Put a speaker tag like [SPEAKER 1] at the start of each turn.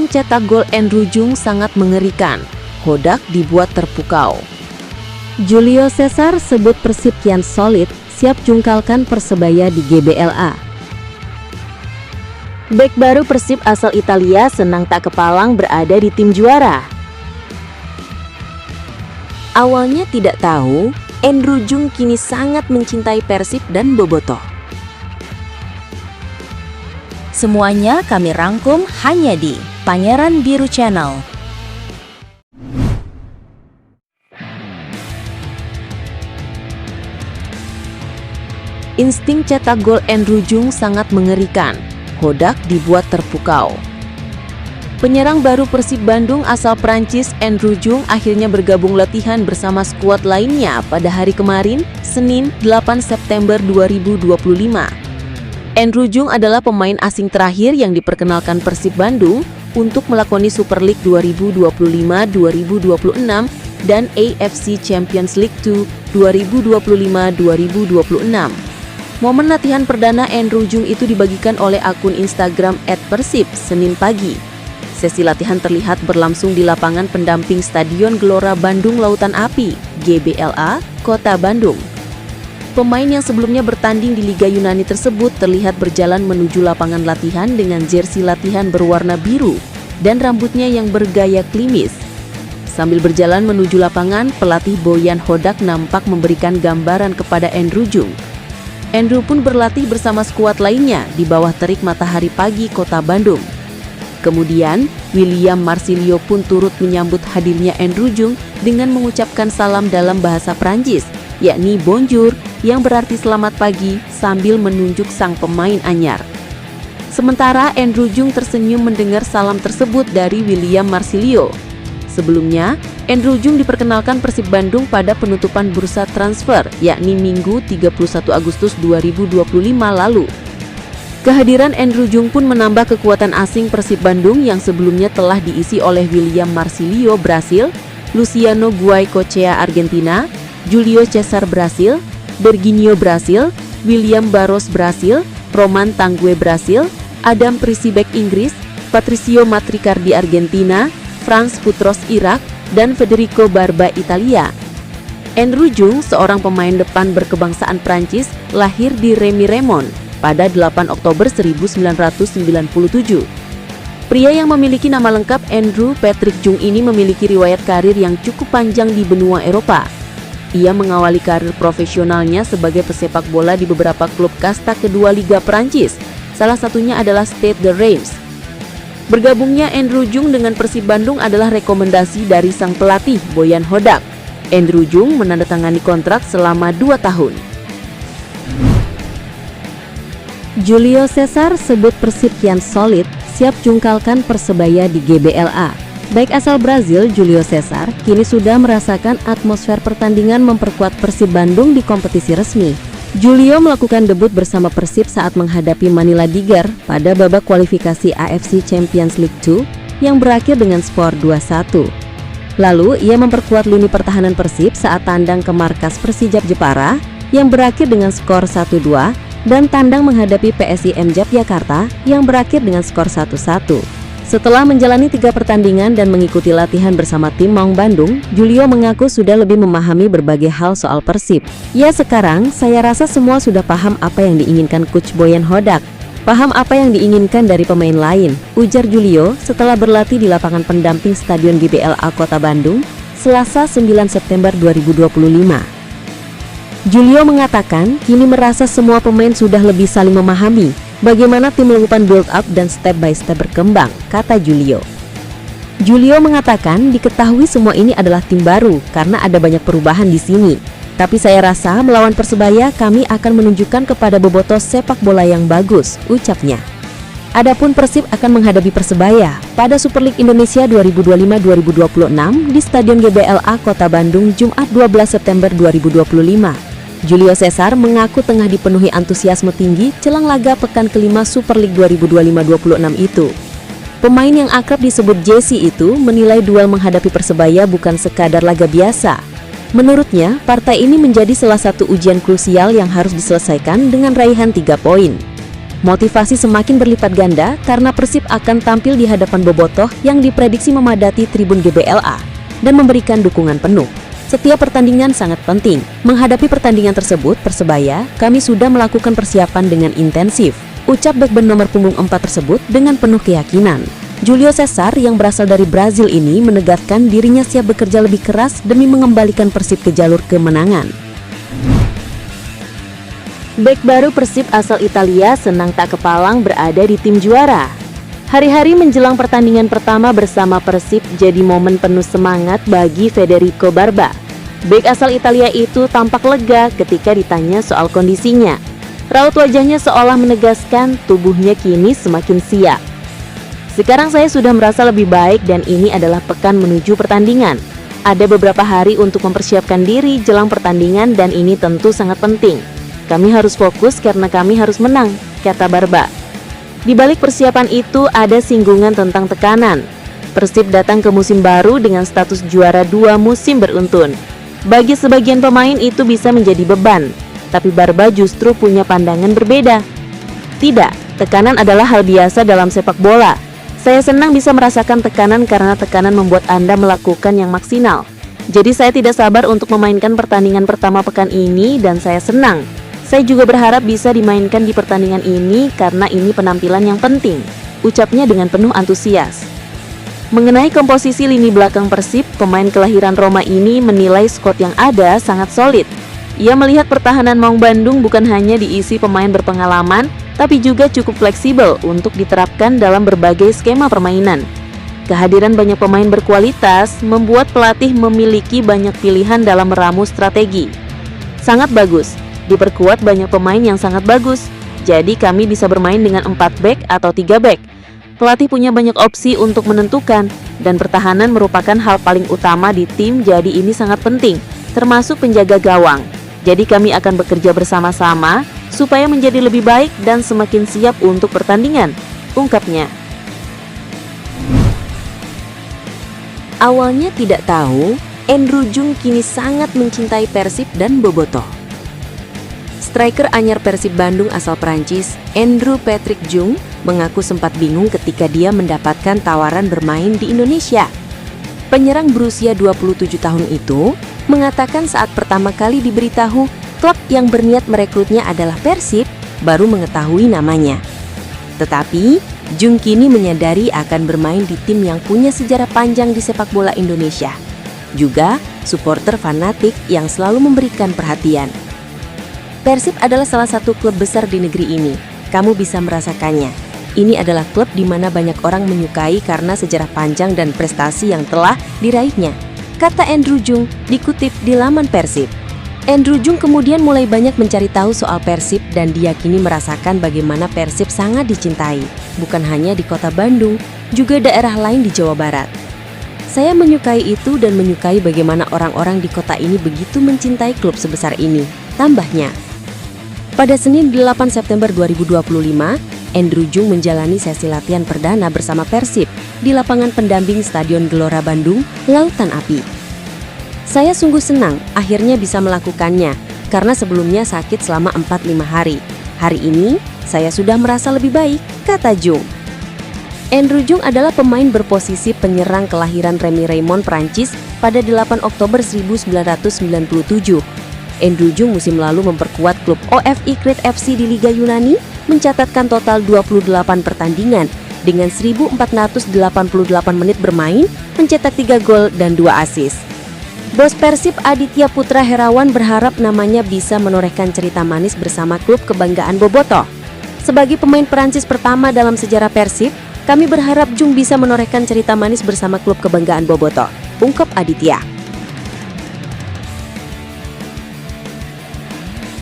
[SPEAKER 1] Insting cetak gol Andrew Jung sangat mengerikan. Hodak dibuat terpukau. Julio Cesar sebut Persib kian solid, siap jungkalkan Persebaya di GBLA. Bek baru Persib asal Italia senang tak kepalang berada di tim juara. Awalnya tidak tahu, Andrew Jung kini sangat mencintai Persib dan Bobotoh.
[SPEAKER 2] Semuanya kami rangkum hanya di Pangeran Biru Channel.
[SPEAKER 1] Insting cetak gol Andrew Jung sangat mengerikan. Hodak dibuat terpukau. Penyerang baru Persib Bandung asal Prancis Andrew Jung akhirnya bergabung latihan bersama skuad lainnya pada hari kemarin, Senin 8 September 2025. Andrew Jung adalah pemain asing terakhir yang diperkenalkan Persib Bandung untuk melakoni Super League 2025-2026 dan AFC Champions League 2 2025-2026. Momen latihan perdana Andrew Jung itu dibagikan oleh akun Instagram @persib Senin pagi. Sesi latihan terlihat berlangsung di lapangan pendamping Stadion Gelora Bandung Lautan Api, GBLA, Kota Bandung. Pemain yang sebelumnya bertanding di Liga Yunani tersebut terlihat berjalan menuju lapangan latihan dengan jersey latihan berwarna biru dan rambutnya yang bergaya klimis. Sambil berjalan menuju lapangan, pelatih Boyan Hodak nampak memberikan gambaran kepada Andrew Jung. Andrew pun berlatih bersama skuad lainnya di bawah terik matahari pagi Kota Bandung. Kemudian, William Marsilio pun turut menyambut hadirnya Andrew Jung dengan mengucapkan salam dalam bahasa Prancis, yakni bonjour, yang berarti selamat pagi sambil menunjuk sang pemain anyar. Sementara Andrew Jung tersenyum mendengar salam tersebut dari William Marsilio. Sebelumnya, Andrew Jung diperkenalkan Persib Bandung pada penutupan bursa transfer, yakni Minggu 31 Agustus 2025 lalu. Kehadiran Andrew Jung pun menambah kekuatan asing Persib Bandung yang sebelumnya telah diisi oleh William Marsilio Brasil, Luciano Guaicochea Argentina, Julio Cesar Brasil, Berginio Brasil, William Barros Brasil, Roman Tangue Brasil, Adam Prisibek Inggris, Patricio Matricardi Argentina, Franz Putros Irak, dan Federico Barba Italia. Andrew Jung, seorang pemain depan berkebangsaan Prancis, lahir di Remiremont pada 8 Oktober 1997. Pria yang memiliki nama lengkap Andrew Patrick Jung ini memiliki riwayat karir yang cukup panjang di benua Eropa. Ia mengawali karir profesionalnya sebagai pesepak bola di beberapa klub kasta kedua Liga Prancis, salah satunya adalah Stade de Reims. Bergabungnya Andrew Jung dengan Persib Bandung adalah rekomendasi dari sang pelatih Boyan Hodak. Andrew Jung menandatangani kontrak selama 2 tahun. Julio Cesar sebut Persib kian solid, siap jungkalkan Persebaya di GBLA. Baik asal Brazil, Julio Cesar kini sudah merasakan atmosfer pertandingan memperkuat Persib Bandung di kompetisi resmi. Julio melakukan debut bersama Persib saat menghadapi Manila Digar pada babak kualifikasi AFC Champions League 2 yang berakhir dengan skor 2-1. Lalu, ia memperkuat lini pertahanan Persib saat tandang ke markas Persijap Jepara yang berakhir dengan skor 1-2 dan tandang menghadapi PSIM Yogyakarta yang berakhir dengan skor 1-1. Setelah menjalani 3 pertandingan dan mengikuti latihan bersama tim Maung Bandung, Julio mengaku sudah lebih memahami berbagai hal soal Persib. Ya, sekarang saya rasa semua sudah paham apa yang diinginkan Coach Boyan Hodak. Paham apa yang diinginkan dari pemain lain, ujar Julio setelah berlatih di lapangan pendamping Stadion GBLA Kota Bandung, Selasa 9 September 2025. Julio mengatakan kini merasa semua pemain sudah lebih saling memahami bagaimana tim melakukan build up dan step by step berkembang, kata Julio. Julio mengatakan diketahui semua ini adalah tim baru karena ada banyak perubahan di sini. Tapi saya rasa melawan Persebaya kami akan menunjukkan kepada Bobotoh sepak bola yang bagus, ucapnya. Adapun Persib akan menghadapi Persebaya pada Super League Indonesia 2025-2026 di Stadion GBLA Kota Bandung Jumat 12 September 2025. Julio Cesar mengaku tengah dipenuhi antusiasme tinggi jelang laga pekan kelima Super League 2025-2026 itu. Pemain yang akrab disebut Jesse itu menilai duel menghadapi Persebaya bukan sekadar laga biasa. Menurutnya, partai ini menjadi salah satu ujian krusial yang harus diselesaikan dengan raihan 3 poin. Motivasi semakin berlipat ganda karena Persib akan tampil di hadapan Bobotoh yang diprediksi memadati tribun GBLA dan memberikan dukungan penuh. Setiap pertandingan sangat penting. Menghadapi pertandingan tersebut, Persebaya, kami sudah melakukan persiapan dengan intensif. Ucap bek bernomor punggung 4 tersebut dengan penuh keyakinan. Julio Cesar yang berasal dari Brazil ini menegaskan dirinya siap bekerja lebih keras demi mengembalikan Persib ke jalur kemenangan. Bek baru Persib asal Italia senang tak kepalang berada di tim juara. Hari-hari menjelang pertandingan pertama bersama Persib jadi momen penuh semangat bagi Federico Barba. Bek asal Italia itu tampak lega ketika ditanya soal kondisinya. Raut wajahnya seolah menegaskan tubuhnya kini semakin siap. Sekarang saya sudah merasa lebih baik dan ini adalah pekan menuju pertandingan. Ada beberapa hari untuk mempersiapkan diri jelang pertandingan dan ini tentu sangat penting. Kami harus fokus karena kami harus menang, kata Barba. Di balik persiapan itu ada singgungan tentang tekanan. Persib datang ke musim baru dengan status juara 2 musim beruntun. Bagi sebagian pemain itu bisa menjadi beban, tapi Barba justru punya pandangan berbeda. Tidak, tekanan adalah hal biasa dalam sepak bola. Saya senang bisa merasakan tekanan karena tekanan membuat Anda melakukan yang maksimal. Jadi saya tidak sabar untuk memainkan pertandingan pertama pekan ini dan saya senang. Saya juga berharap bisa dimainkan di pertandingan ini karena ini penampilan yang penting, ucapnya dengan penuh antusias. Mengenai komposisi lini belakang Persib, pemain kelahiran Roma ini menilai skuad yang ada sangat solid. Ia melihat pertahanan Maung Bandung bukan hanya diisi pemain berpengalaman, tapi juga cukup fleksibel untuk diterapkan dalam berbagai skema permainan. Kehadiran banyak pemain berkualitas membuat pelatih memiliki banyak pilihan dalam meramu strategi. Sangat bagus. Diperkuat banyak pemain yang sangat bagus. Jadi kami bisa bermain dengan 4 bek atau 3 bek. Pelatih punya banyak opsi untuk menentukan dan pertahanan merupakan hal paling utama di tim, jadi ini sangat penting, termasuk penjaga gawang. Jadi kami akan bekerja bersama-sama supaya menjadi lebih baik dan semakin siap untuk pertandingan, ungkapnya. Awalnya tidak tahu, Andrew Jung kini sangat mencintai Persib dan Bobotoh. Striker anyar Persib Bandung asal Prancis, Andrew Patrick Jung, mengaku sempat bingung ketika dia mendapatkan tawaran bermain di Indonesia. Penyerang berusia 27 tahun itu mengatakan saat pertama kali diberitahu klub yang berniat merekrutnya adalah Persib, baru mengetahui namanya. Tetapi, Jung kini menyadari akan bermain di tim yang punya sejarah panjang di sepak bola Indonesia. Juga, supporter fanatik yang selalu memberikan perhatian. Persib adalah salah satu klub besar di negeri ini. Kamu bisa merasakannya. Ini adalah klub di mana banyak orang menyukai karena sejarah panjang dan prestasi yang telah diraihnya, kata Andrew Jung dikutip di laman Persib. Andrew Jung kemudian mulai banyak mencari tahu soal Persib dan dia kini merasakan bagaimana Persib sangat dicintai, bukan hanya di kota Bandung, juga daerah lain di Jawa Barat. Saya menyukai itu dan menyukai bagaimana orang-orang di kota ini begitu mencintai klub sebesar ini, tambahnya. Pada Senin 8 September 2025, Andrew Jung menjalani sesi latihan perdana bersama Persib di lapangan pendamping Stadion Gelora Bandung, Lautan Api. Saya sungguh senang akhirnya bisa melakukannya karena sebelumnya sakit selama 4-5 hari. Hari ini saya sudah merasa lebih baik, kata Jung. Andrew Jung adalah pemain berposisi penyerang kelahiran Remy Raymond, Prancis pada 8 Oktober 1997. Andrew Jung musim lalu memperkuat klub OFI Crete FC di Liga Yunani, mencatatkan total 28 pertandingan dengan 1.488 menit bermain, mencetak 3 gol dan 2 assist. Bos Persib Aditya Putra Herawan berharap namanya bisa menorehkan cerita manis bersama klub kebanggaan Bobotoh. Sebagai pemain Perancis pertama dalam sejarah Persib, kami berharap Jung bisa menorehkan cerita manis bersama klub kebanggaan Bobotoh, ungkap Aditya.